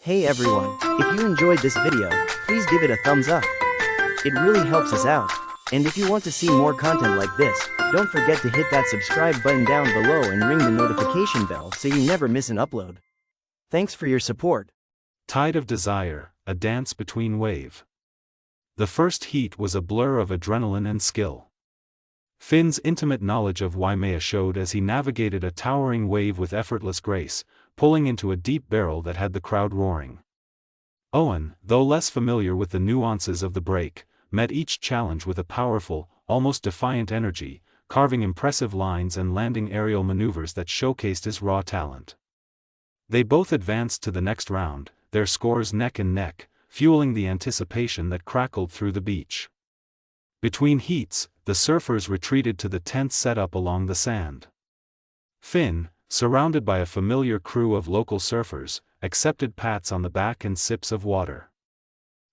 Hey everyone, if you enjoyed this video, please give it a thumbs up. It really helps us out. And if you want to see more content like this, don't forget to hit that subscribe button down below and ring the notification bell so you never miss an upload. Thanks for your support. Tide of Desire, a dance between wave. The first heat was a blur of adrenaline and skill. Finn's intimate knowledge of Waimea showed as he navigated a towering wave with effortless grace, pulling into a deep barrel that had the crowd roaring. Owen, though less familiar with the nuances of the break, met each challenge with a powerful, almost defiant energy, carving impressive lines and landing aerial maneuvers that showcased his raw talent. They both advanced to the next round, their scores neck and neck, fueling the anticipation that crackled through the beach. Between heats, the surfers retreated to the tents set up along the sand. Finn, surrounded by a familiar crew of local surfers, accepted pats on the back and sips of water.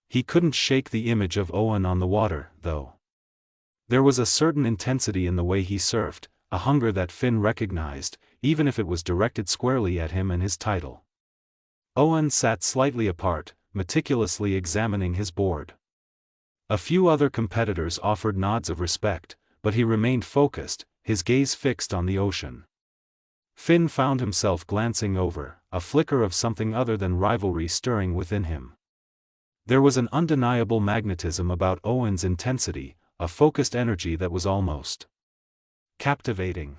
He couldn't shake the image of Owen on the water, though. There was a certain intensity in the way he surfed, a hunger that Finn recognized, even if it was directed squarely at him and his title. Owen sat slightly apart, meticulously examining his board. A few other competitors offered nods of respect, but he remained focused, his gaze fixed on the ocean. Finn found himself glancing over, a flicker of something other than rivalry stirring within him. There was an undeniable magnetism about Owen's intensity, a focused energy that was almost captivating.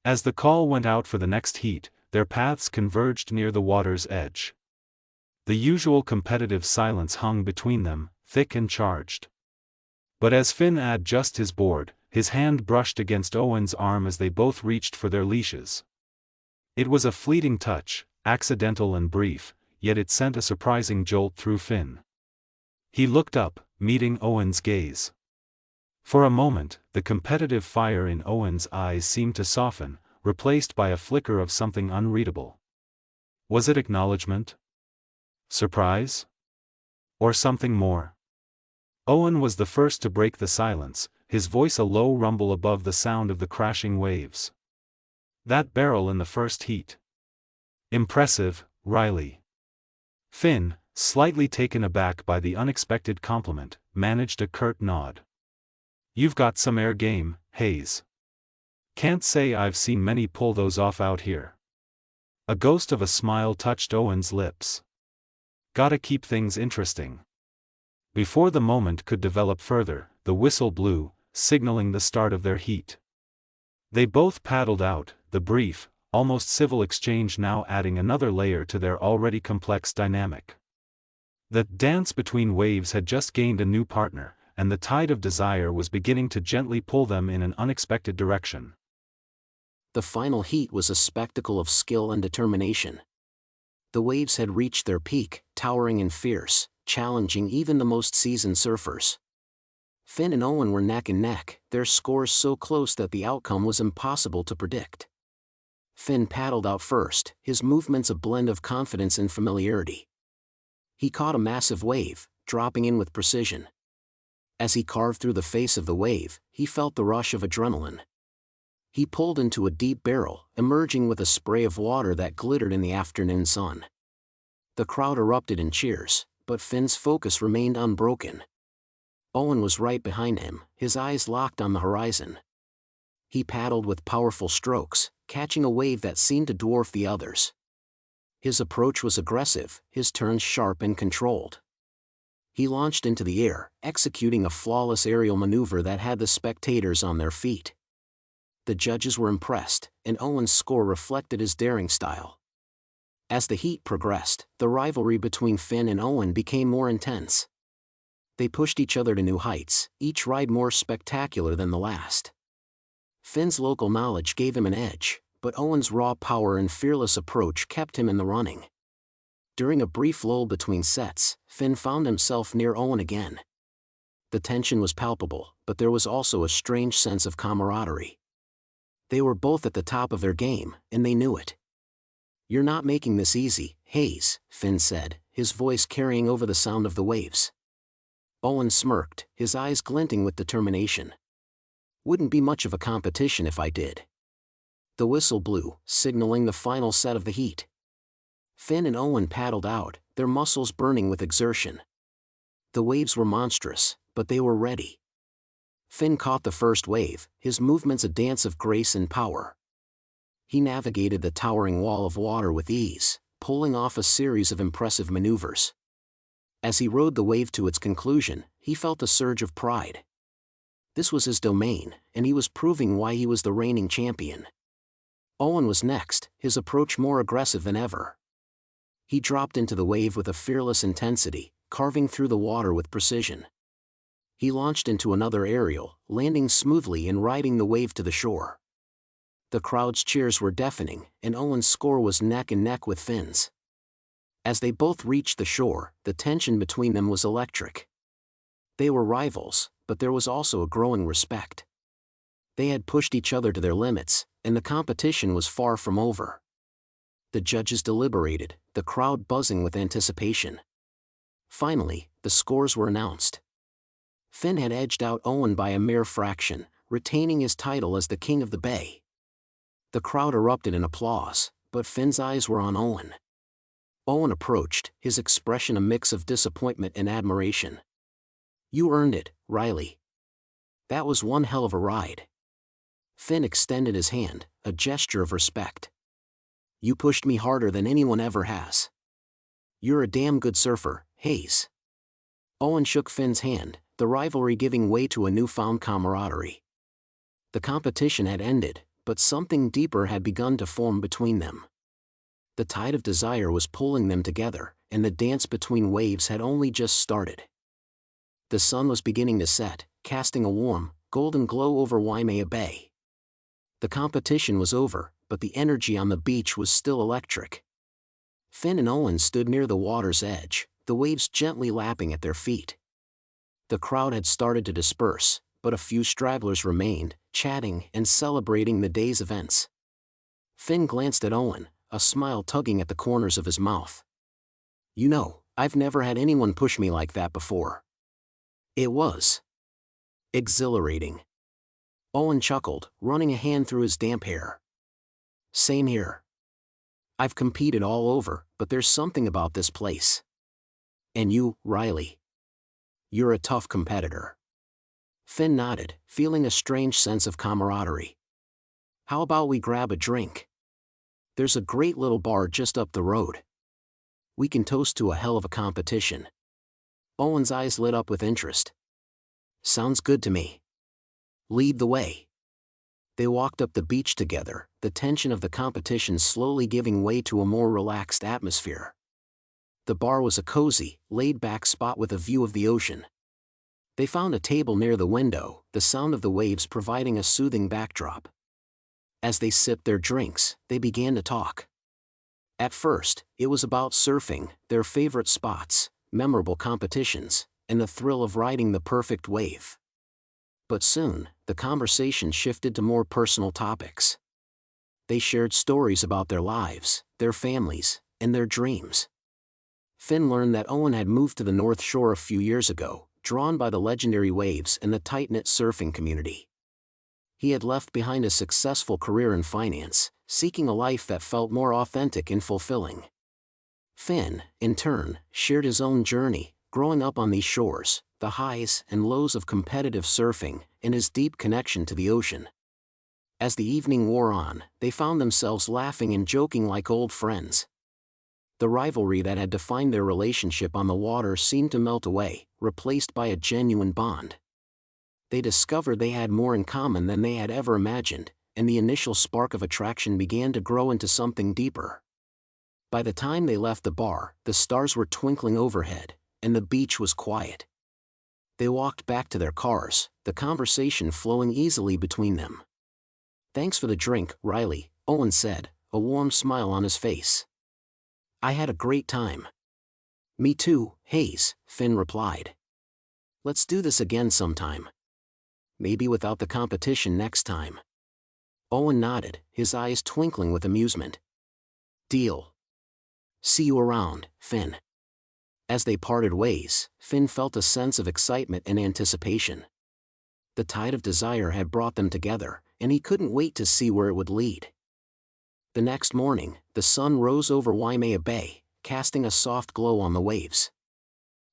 As the call went out for the next heat, their paths converged near the water's edge. The usual competitive silence hung between them, thick and charged. But as Finn adjusted his board, his hand brushed against Owen's arm as they both reached for their leashes. It was a fleeting touch, accidental and brief, yet it sent a surprising jolt through Finn. He looked up, meeting Owen's gaze. For a moment, the competitive fire in Owen's eyes seemed to soften, replaced by a flicker of something unreadable. Was it acknowledgement? Surprise? Or something more? Owen was the first to break the silence, his voice a low rumble above the sound of the crashing waves. That barrel in the first heat. Impressive, Riley. Finn, slightly taken aback by the unexpected compliment, managed a curt nod. You've got some air game, Hayes. Can't say I've seen many pull those off out here. A ghost of a smile touched Owen's lips. Gotta keep things interesting. Before the moment could develop further, the whistle blew, signaling the start of their heat. They both paddled out, the brief, almost civil exchange now adding another layer to their already complex dynamic. The dance between waves had just gained a new partner, and the tide of desire was beginning to gently pull them in an unexpected direction. The final heat was a spectacle of skill and determination. The waves had reached their peak, towering and fierce, challenging even the most seasoned surfers. Finn and Owen were neck and neck, their scores so close that the outcome was impossible to predict. Finn paddled out first, his movements a blend of confidence and familiarity. He caught a massive wave, dropping in with precision. As he carved through the face of the wave, he felt the rush of adrenaline. He pulled into a deep barrel, emerging with a spray of water that glittered in the afternoon sun. The crowd erupted in cheers, but Finn's focus remained unbroken. Owen was right behind him, his eyes locked on the horizon. He paddled with powerful strokes, catching a wave that seemed to dwarf the others. His approach was aggressive, his turns sharp and controlled. He launched into the air, executing a flawless aerial maneuver that had the spectators on their feet. The judges were impressed, and Owen's score reflected his daring style. As the heat progressed, the rivalry between Finn and Owen became more intense. They pushed each other to new heights, each ride more spectacular than the last. Finn's local knowledge gave him an edge, but Owen's raw power and fearless approach kept him in the running. During a brief lull between sets, Finn found himself near Owen again. The tension was palpable, but there was also a strange sense of camaraderie. They were both at the top of their game, and they knew it. "You're not making this easy, Hayes," Finn said, his voice carrying over the sound of the waves. Owen smirked, his eyes glinting with determination. "Wouldn't be much of a competition if I did." The whistle blew, signaling the final set of the heat. Finn and Owen paddled out, their muscles burning with exertion. The waves were monstrous, but they were ready. Finn caught the first wave, his movements a dance of grace and power. He navigated the towering wall of water with ease, pulling off a series of impressive maneuvers. As he rode the wave to its conclusion, he felt a surge of pride. This was his domain, and he was proving why he was the reigning champion. Owen was next, his approach more aggressive than ever. He dropped into the wave with a fearless intensity, carving through the water with precision. He launched into another aerial, landing smoothly and riding the wave to the shore. The crowd's cheers were deafening, and Owen's score was neck and neck with Finn's. As they both reached the shore, the tension between them was electric. They were rivals, but there was also a growing respect. They had pushed each other to their limits, and the competition was far from over. The judges deliberated, the crowd buzzing with anticipation. Finally, the scores were announced. Finn had edged out Owen by a mere fraction, retaining his title as the King of the Bay. The crowd erupted in applause, but Finn's eyes were on Owen. Owen approached, his expression a mix of disappointment and admiration. "You earned it, Riley. That was one hell of a ride." Finn extended his hand, a gesture of respect. "You pushed me harder than anyone ever has. You're a damn good surfer, Hayes." Owen shook Finn's hand, the rivalry giving way to a newfound camaraderie. The competition had ended, but something deeper had begun to form between them. The tide of desire was pulling them together, and the dance between waves had only just started. The sun was beginning to set, casting a warm, golden glow over Waimea Bay. The competition was over, but the energy on the beach was still electric. Finn and Owen stood near the water's edge, the waves gently lapping at their feet. The crowd had started to disperse, but a few stragglers remained, chatting and celebrating the day's events. Finn glanced at Owen, a smile tugging at the corners of his mouth. "You know, I've never had anyone push me like that before." It was exhilarating. Owen chuckled, running a hand through his damp hair. "Same here. I've competed all over, but there's something about this place. And you, Riley. You're a tough competitor." Finn nodded, feeling a strange sense of camaraderie. "How about we grab a drink? There's a great little bar just up the road. We can toast to a hell of a competition." Owen's eyes lit up with interest. "Sounds good to me. Lead the way." They walked up the beach together, the tension of the competition slowly giving way to a more relaxed atmosphere. The bar was a cozy, laid-back spot with a view of the ocean. They found a table near the window, the sound of the waves providing a soothing backdrop. As they sipped their drinks, they began to talk. At first, it was about surfing, their favorite spots, memorable competitions, and the thrill of riding the perfect wave. But soon, the conversation shifted to more personal topics. They shared stories about their lives, their families, and their dreams. Finn learned that Owen had moved to the North Shore a few years ago, drawn by the legendary waves and the tight-knit surfing community. He had left behind a successful career in finance, seeking a life that felt more authentic and fulfilling. Finn, in turn, shared his own journey, growing up on these shores, the highs and lows of competitive surfing, and his deep connection to the ocean. As the evening wore on, they found themselves laughing and joking like old friends. The rivalry that had defined their relationship on the water seemed to melt away, replaced by a genuine bond. They discovered they had more in common than they had ever imagined, and the initial spark of attraction began to grow into something deeper. By the time they left the bar, the stars were twinkling overhead, and the beach was quiet. They walked back to their cars, the conversation flowing easily between them. "Thanks for the drink, Riley," Owen said, a warm smile on his face. "I had a great time." "Me too, Hayes," Finn replied. "Let's do this again sometime. Maybe without the competition next time." Owen nodded, his eyes twinkling with amusement. "Deal. See you around, Finn." As they parted ways, Finn felt a sense of excitement and anticipation. The tide of desire had brought them together, and he couldn't wait to see where it would lead. The next morning, the sun rose over Waimea Bay, casting a soft glow on the waves.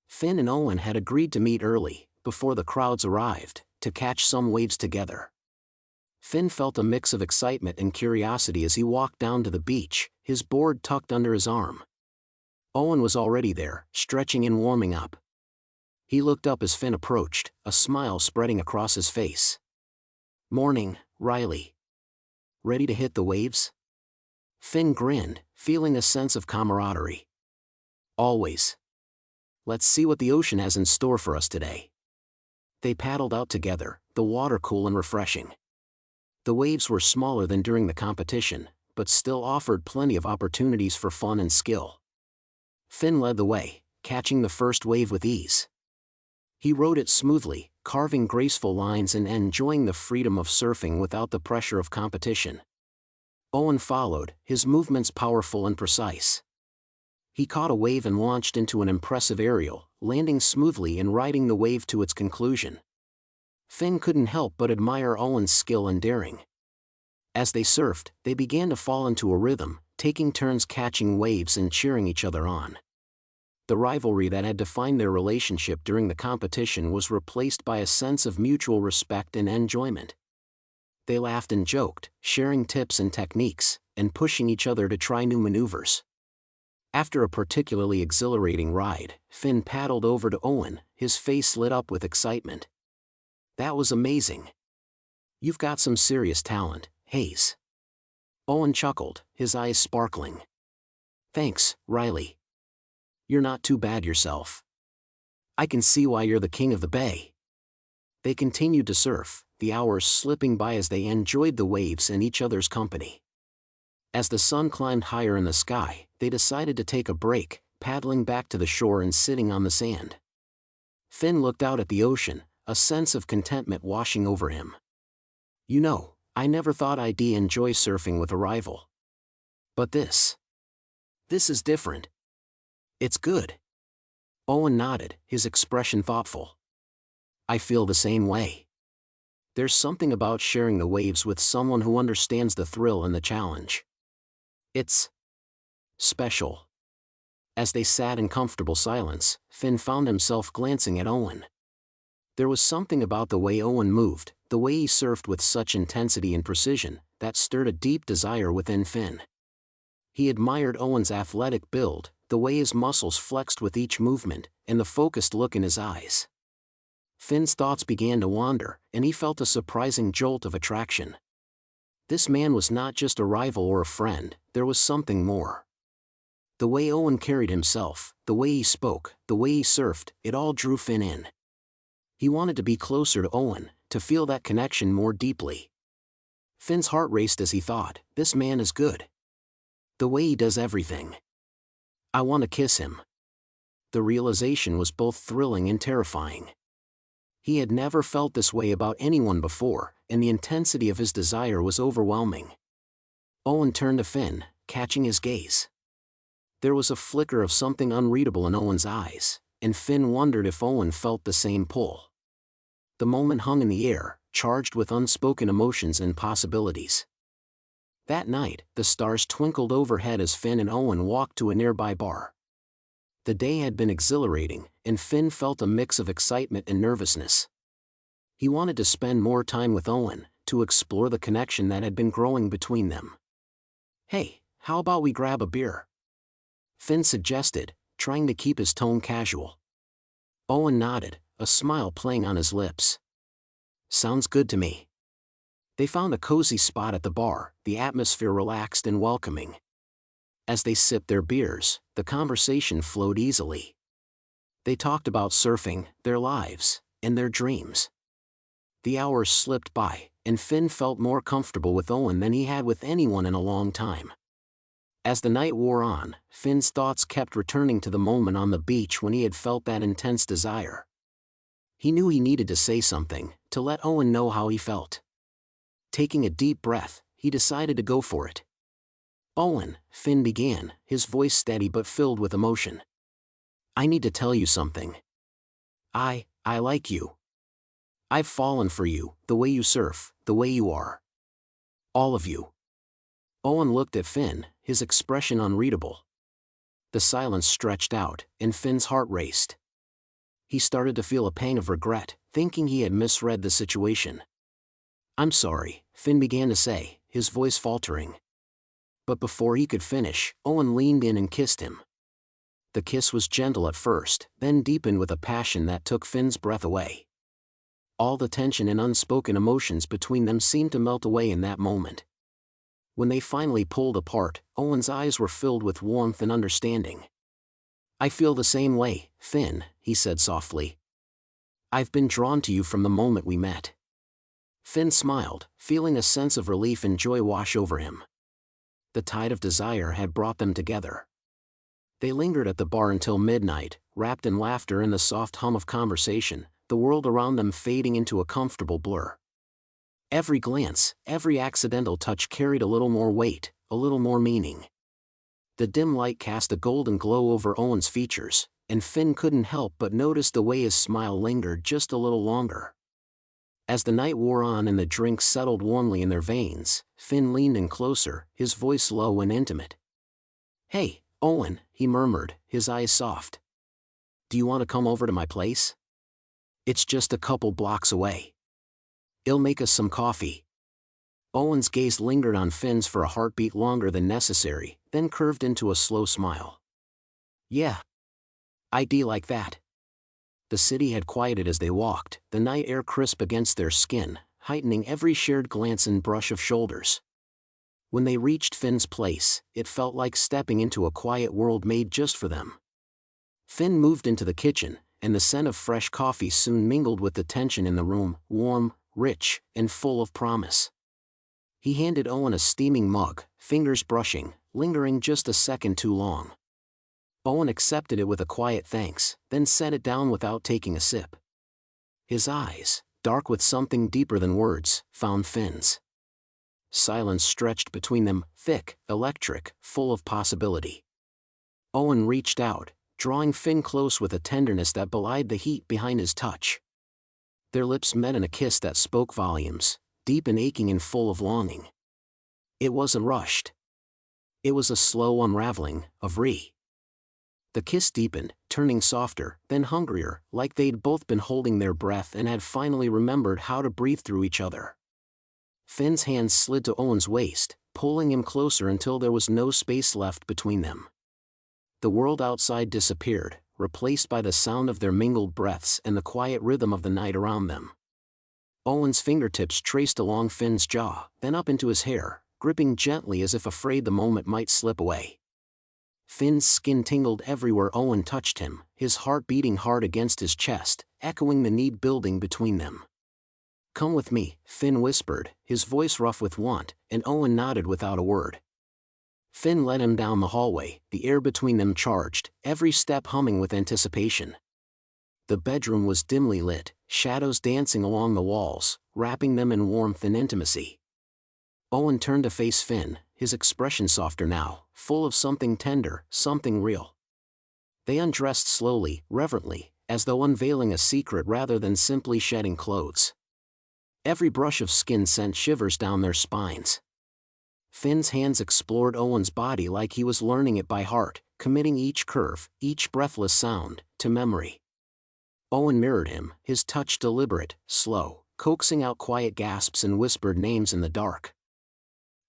Finn and Owen had agreed to meet early, before the crowds arrived, to catch some waves together. Finn felt a mix of excitement and curiosity as he walked down to the beach, his board tucked under his arm. Owen was already there, stretching and warming up. He looked up as Finn approached, a smile spreading across his face. "Morning, Riley. Ready to hit the waves?" Finn grinned, feeling a sense of camaraderie. "Always. Let's see what the ocean has in store for us today." They paddled out together, the water cool and refreshing. The waves were smaller than during the competition, but still offered plenty of opportunities for fun and skill. Finn led the way, catching the first wave with ease. He rode it smoothly, carving graceful lines and enjoying the freedom of surfing without the pressure of competition. Owen followed, his movements powerful and precise. He caught a wave and launched into an impressive aerial, landing smoothly and riding the wave to its conclusion. Finn couldn't help but admire Owen's skill and daring. As they surfed, they began to fall into a rhythm, taking turns catching waves and cheering each other on. The rivalry that had defined their relationship during the competition was replaced by a sense of mutual respect and enjoyment. They laughed and joked, sharing tips and techniques, and pushing each other to try new maneuvers. After a particularly exhilarating ride, Finn paddled over to Owen, his face lit up with excitement. "That was amazing. You've got some serious talent, Hayes." Owen chuckled, his eyes sparkling. "Thanks, Riley. You're not too bad yourself. I can see why you're the king of the bay." They continued to surf, the hours slipping by as they enjoyed the waves and each other's company. As the sun climbed higher in the sky, they decided to take a break, paddling back to the shore and sitting on the sand. Finn looked out at the ocean, a sense of contentment washing over him. "You know, I never thought I'd enjoy surfing with a rival. But this is different. It's good." Owen nodded, his expression thoughtful. "I feel the same way. There's something about sharing the waves with someone who understands the thrill and the challenge. It's special." As they sat in comfortable silence, Finn found himself glancing at Owen. There was something about the way Owen moved, the way he surfed with such intensity and precision, that stirred a deep desire within Finn. He admired Owen's athletic build, the way his muscles flexed with each movement, and the focused look in his eyes. Finn's thoughts began to wander, and he felt a surprising jolt of attraction. This man was not just a rival or a friend, there was something more. The way Owen carried himself, the way he spoke, the way he surfed, it all drew Finn in. He wanted to be closer to Owen, to feel that connection more deeply. Finn's heart raced as he thought, "This man is good. The way he does everything. I want to kiss him." The realization was both thrilling and terrifying. He had never felt this way about anyone before, and the intensity of his desire was overwhelming. Owen turned to Finn, catching his gaze. There was a flicker of something unreadable in Owen's eyes, and Finn wondered if Owen felt the same pull. The moment hung in the air, charged with unspoken emotions and possibilities. That night, the stars twinkled overhead as Finn and Owen walked to a nearby bar. The day had been exhilarating, and Finn felt a mix of excitement and nervousness. He wanted to spend more time with Owen, to explore the connection that had been growing between them. "Hey, how about we grab a beer?" Finn suggested, trying to keep his tone casual. Owen nodded, a smile playing on his lips. "Sounds good to me." They found a cozy spot at the bar, the atmosphere relaxed and welcoming. As they sipped their beers, the conversation flowed easily. They talked about surfing, their lives, and their dreams. The hours slipped by, and Finn felt more comfortable with Owen than he had with anyone in a long time. As the night wore on, Finn's thoughts kept returning to the moment on the beach when he had felt that intense desire. He knew he needed to say something, to let Owen know how he felt. Taking a deep breath, he decided to go for it. "Owen," Finn began, his voice steady but filled with emotion. "I need to tell you something. I like you. I've fallen for you, the way you surf, the way you are. All of you." Owen looked at Finn, his expression unreadable. The silence stretched out, and Finn's heart raced. He started to feel a pang of regret, thinking he had misread the situation. "I'm sorry," Finn began to say, his voice faltering. But before he could finish, Owen leaned in and kissed him. The kiss was gentle at first, then deepened with a passion that took Finn's breath away. All the tension and unspoken emotions between them seemed to melt away in that moment. When they finally pulled apart, Owen's eyes were filled with warmth and understanding. "I feel the same way, Finn," he said softly. "I've been drawn to you from the moment we met." Finn smiled, feeling a sense of relief and joy wash over him. The tide of desire had brought them together. They lingered at the bar until midnight, wrapped in laughter and the soft hum of conversation, the world around them fading into a comfortable blur. Every glance, every accidental touch carried a little more weight, a little more meaning. The dim light cast a golden glow over Owen's features, and Finn couldn't help but notice the way his smile lingered just a little longer. As the night wore on and the drinks settled warmly in their veins, Finn leaned in closer, his voice low and intimate. "Hey, Owen," he murmured, his eyes soft. "Do you want to come over to my place? It's just a couple blocks away. I'll make us some coffee." Owen's gaze lingered on Finn's for a heartbeat longer than necessary, then curved into a slow smile. "Yeah. I'd like that." The city had quieted as they walked, the night air crisp against their skin, heightening every shared glance and brush of shoulders. When they reached Finn's place, it felt like stepping into a quiet world made just for them. Finn moved into the kitchen, and the scent of fresh coffee soon mingled with the tension in the room, warm, rich, and full of promise. He handed Owen a steaming mug, fingers brushing, lingering just a second too long. Owen accepted it with a quiet thanks, then set it down without taking a sip. His eyes, dark with something deeper than words, found Finn's. Silence stretched between them, thick, electric, full of possibility. Owen reached out, drawing Finn close with a tenderness that belied the heat behind his touch. Their lips met in a kiss that spoke volumes, deep and aching and full of longing. It wasn't rushed. It was a slow unraveling, of The kiss deepened, turning softer, then hungrier, like they'd both been holding their breath and had finally remembered how to breathe through each other. Finn's hands slid to Owen's waist, pulling him closer until there was no space left between them. The world outside disappeared, replaced by the sound of their mingled breaths and the quiet rhythm of the night around them. Owen's fingertips traced along Finn's jaw, then up into his hair, gripping gently as if afraid the moment might slip away. Finn's skin tingled everywhere Owen touched him, his heart beating hard against his chest, echoing the need building between them. "Come with me," Finn whispered, his voice rough with want, and Owen nodded without a word. Finn led him down the hallway, the air between them charged, every step humming with anticipation. The bedroom was dimly lit, shadows dancing along the walls, wrapping them in warmth and intimacy. Owen turned to face Finn, his expression softer now, full of something tender, something real. They undressed slowly, reverently, as though unveiling a secret rather than simply shedding clothes. Every brush of skin sent shivers down their spines. Finn's hands explored Owen's body like he was learning it by heart, committing each curve, each breathless sound, to memory. Owen mirrored him, his touch deliberate, slow, coaxing out quiet gasps and whispered names in the dark.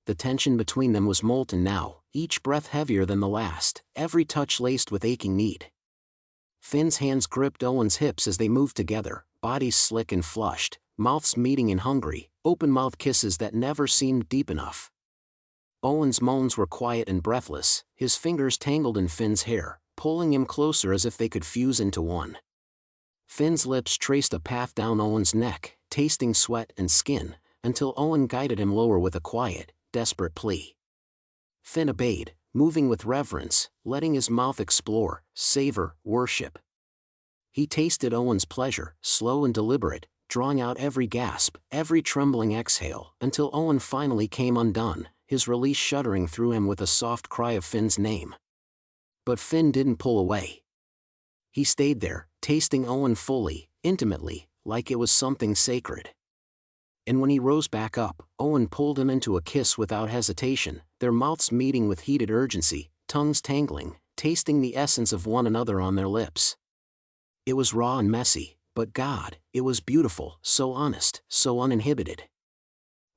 The tension between them was molten now, each breath heavier than the last, every touch laced with aching need. Finn's hands gripped Owen's hips as they moved together, bodies slick and flushed, mouths meeting in hungry, open-mouthed kisses that never seemed deep enough. Owen's moans were quiet and breathless, his fingers tangled in Finn's hair, pulling him closer as if they could fuse into one. Finn's lips traced a path down Owen's neck, tasting sweat and skin, until Owen guided him lower with a quiet, desperate plea. Finn obeyed, moving with reverence, letting his mouth explore, savor, worship. He tasted Owen's pleasure, slow and deliberate, drawing out every gasp, every trembling exhale, until Owen finally came undone, his release shuddering through him with a soft cry of Finn's name. But Finn didn't pull away. He stayed there, tasting Owen fully, intimately, like it was something sacred. And when he rose back up, Owen pulled him into a kiss without hesitation, their mouths meeting with heated urgency, tongues tangling, tasting the essence of one another on their lips. It was raw and messy, but God, it was beautiful, so honest, so uninhibited.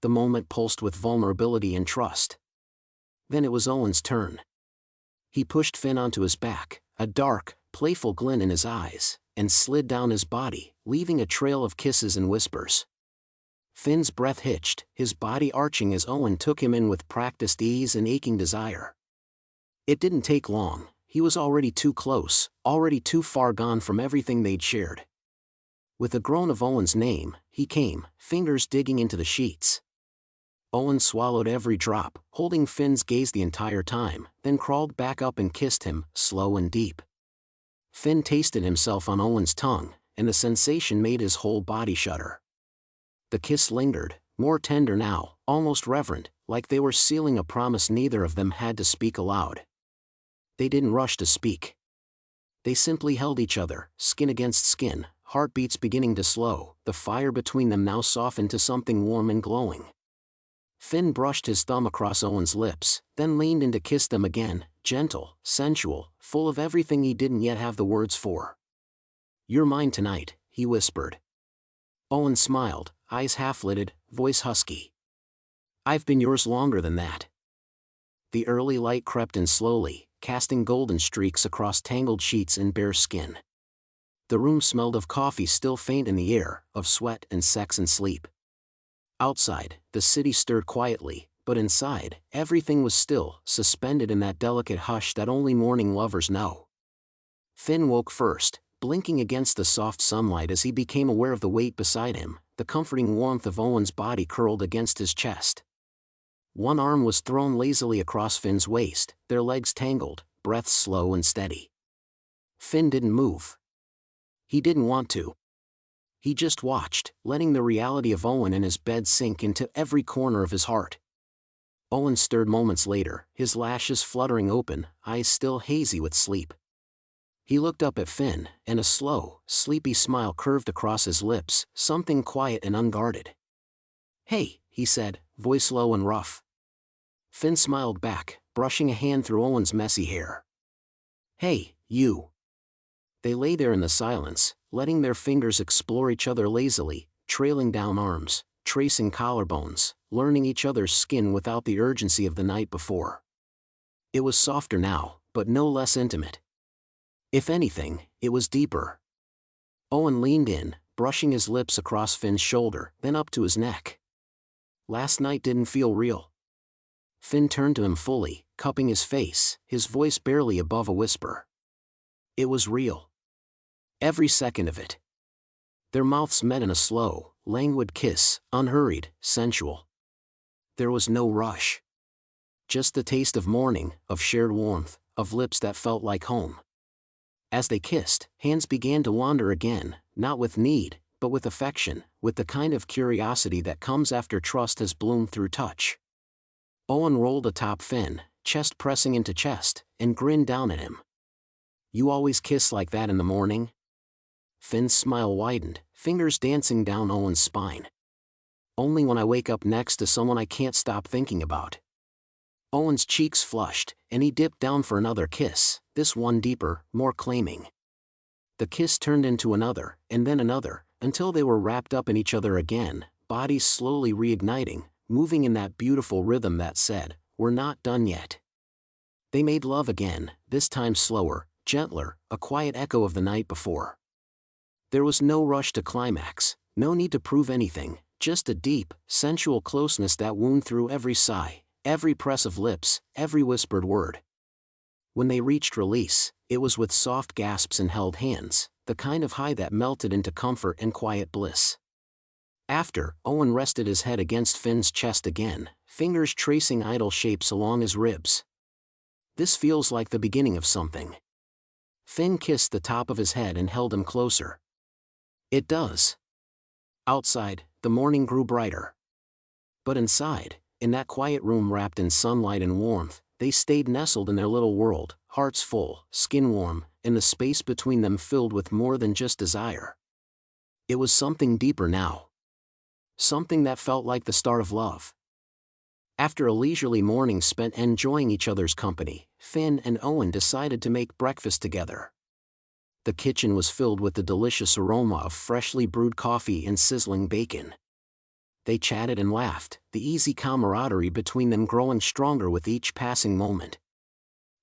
The moment pulsed with vulnerability and trust. Then it was Owen's turn. He pushed Finn onto his back, a dark, playful glint in his eyes, and slid down his body, leaving a trail of kisses and whispers. Finn's breath hitched, his body arching as Owen took him in with practiced ease and aching desire. It didn't take long, he was already too close, already too far gone from everything they'd shared. With a groan of Owen's name, he came, fingers digging into the sheets. Owen swallowed every drop, holding Finn's gaze the entire time, then crawled back up and kissed him, slow and deep. Finn tasted himself on Owen's tongue, and the sensation made his whole body shudder. The kiss lingered, more tender now, almost reverent, like they were sealing a promise neither of them had to speak aloud. They didn't rush to speak. They simply held each other, skin against skin, heartbeats beginning to slow, the fire between them now softened to something warm and glowing. Finn brushed his thumb across Owen's lips, then leaned in to kiss them again, gentle, sensual, full of everything he didn't yet have the words for. "You're mine tonight," he whispered. Owen smiled, eyes half-lidded, voice husky. "I've been yours longer than that." The early light crept in slowly, casting golden streaks across tangled sheets and bare skin. The room smelled of coffee still faint in the air, of sweat and sex and sleep. Outside, the city stirred quietly, but inside, everything was still, suspended in that delicate hush that only morning lovers know. Finn woke first, blinking against the soft sunlight as he became aware of the weight beside him, the comforting warmth of Owen's body curled against his chest. One arm was thrown lazily across Finn's waist, their legs tangled, breaths slow and steady. Finn didn't move. He didn't want to. He just watched, letting the reality of Owen in his bed sink into every corner of his heart. Owen stirred moments later, his lashes fluttering open, eyes still hazy with sleep. He looked up at Finn, and a slow, sleepy smile curved across his lips, something quiet and unguarded. "Hey," he said, voice low and rough. Finn smiled back, brushing a hand through Owen's messy hair. "Hey, you." They lay there in the silence, letting their fingers explore each other lazily, trailing down arms, tracing collarbones, learning each other's skin without the urgency of the night before. It was softer now, but no less intimate. If anything, it was deeper. Owen leaned in, brushing his lips across Finn's shoulder, then up to his neck. "Last night didn't feel real." Finn turned to him fully, cupping his face, his voice barely above a whisper. "It was real. Every second of it." Their mouths met in a slow, languid kiss, unhurried, sensual. There was no rush. Just the taste of morning, of shared warmth, of lips that felt like home. As they kissed, hands began to wander again, not with need, but with affection, with the kind of curiosity that comes after trust has bloomed through touch. Owen rolled atop Finn, chest pressing into chest, and grinned down at him. "You always kiss like that in the morning?" Finn's smile widened, fingers dancing down Owen's spine. "Only when I wake up next to someone I can't stop thinking about." Owen's cheeks flushed, and he dipped down for another kiss, this one deeper, more claiming. The kiss turned into another, and then another, until they were wrapped up in each other again, bodies slowly reigniting, moving in that beautiful rhythm that said, "We're not done yet." They made love again, this time slower, gentler, a quiet echo of the night before. There was no rush to climax, no need to prove anything, just a deep, sensual closeness that wound through every sigh, every press of lips, every whispered word. When they reached release, it was with soft gasps and held hands, the kind of high that melted into comfort and quiet bliss. After, Owen rested his head against Finn's chest again, fingers tracing idle shapes along his ribs. "This feels like the beginning of something." Finn kissed the top of his head and held him closer. "It does." Outside, the morning grew brighter. But inside, in that quiet room wrapped in sunlight and warmth, they stayed nestled in their little world, hearts full, skin warm, and the space between them filled with more than just desire. It was something deeper now. Something that felt like the start of love. After a leisurely morning spent enjoying each other's company, Finn and Owen decided to make breakfast together. The kitchen was filled with the delicious aroma of freshly brewed coffee and sizzling bacon. They chatted and laughed, the easy camaraderie between them growing stronger with each passing moment.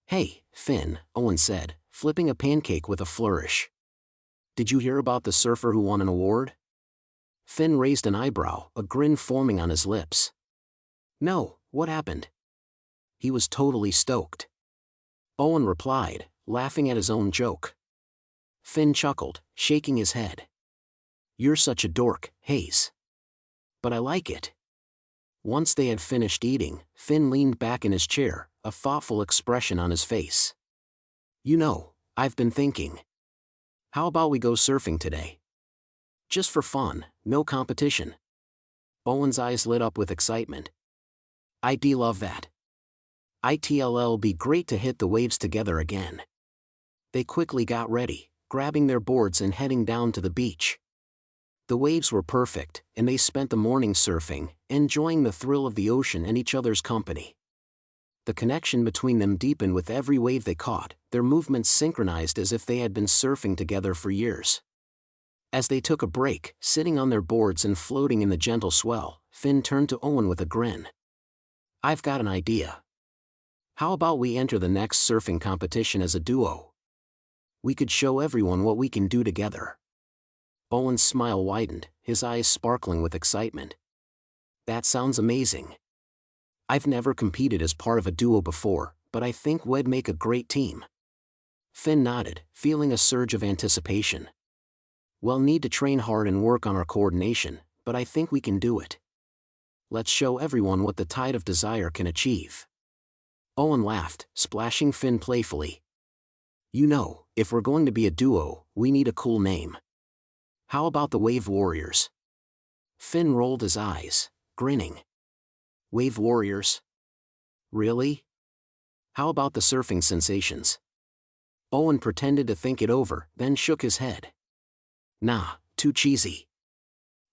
"Hey, Finn," Owen said, flipping a pancake with a flourish. "Did you hear about the surfer who won an award?" Finn raised an eyebrow, a grin forming on his lips. "No, what happened?" He was totally stoked. Owen replied, laughing at his own joke. Finn chuckled, shaking his head. "You're such a dork, Hayes. But I like it." Once they had finished eating, Finn leaned back in his chair, a thoughtful expression on his face. "You know, I've been thinking. How about we go surfing today? Just for fun, no competition." Owen's eyes lit up with excitement. "I'd love that. It'll be great to hit the waves together again." They quickly got ready, grabbing their boards and heading down to the beach. The waves were perfect, and they spent the morning surfing, enjoying the thrill of the ocean and each other's company. The connection between them deepened with every wave they caught, their movements synchronized as if they had been surfing together for years. As they took a break, sitting on their boards and floating in the gentle swell, Finn turned to Owen with a grin. "I've got an idea. How about we enter the next surfing competition as a duo? We could show everyone what we can do together." Owen's smile widened, his eyes sparkling with excitement. "That sounds amazing. I've never competed as part of a duo before, but I think we'd make a great team." Finn nodded, feeling a surge of anticipation. "We'll need to train hard and work on our coordination, but I think we can do it. Let's show everyone what the tide of desire can achieve." Owen laughed, splashing Finn playfully. "You know, if we're going to be a duo, we need a cool name. How about the Wave Warriors?" Finn rolled his eyes, grinning. "Wave Warriors? Really? How about the Surfing Sensations?" Owen pretended to think it over, then shook his head. "Nah, too cheesy.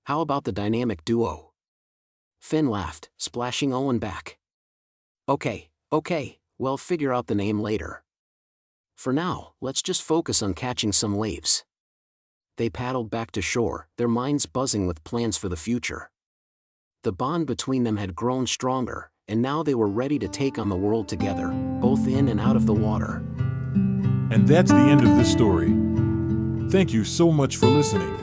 How about the Dynamic Duo?" Finn laughed, splashing Owen back. Okay, we'll figure out the name later. For now, let's just focus on catching some waves." They paddled back to shore, their minds buzzing with plans for the future. The bond between them had grown stronger, and now they were ready to take on the world together, both in and out of the water. And that's the end of this story. Thank you so much for listening.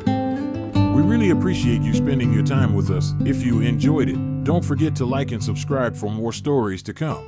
We really appreciate you spending your time with us. If you enjoyed it, don't forget to like and subscribe for more stories to come.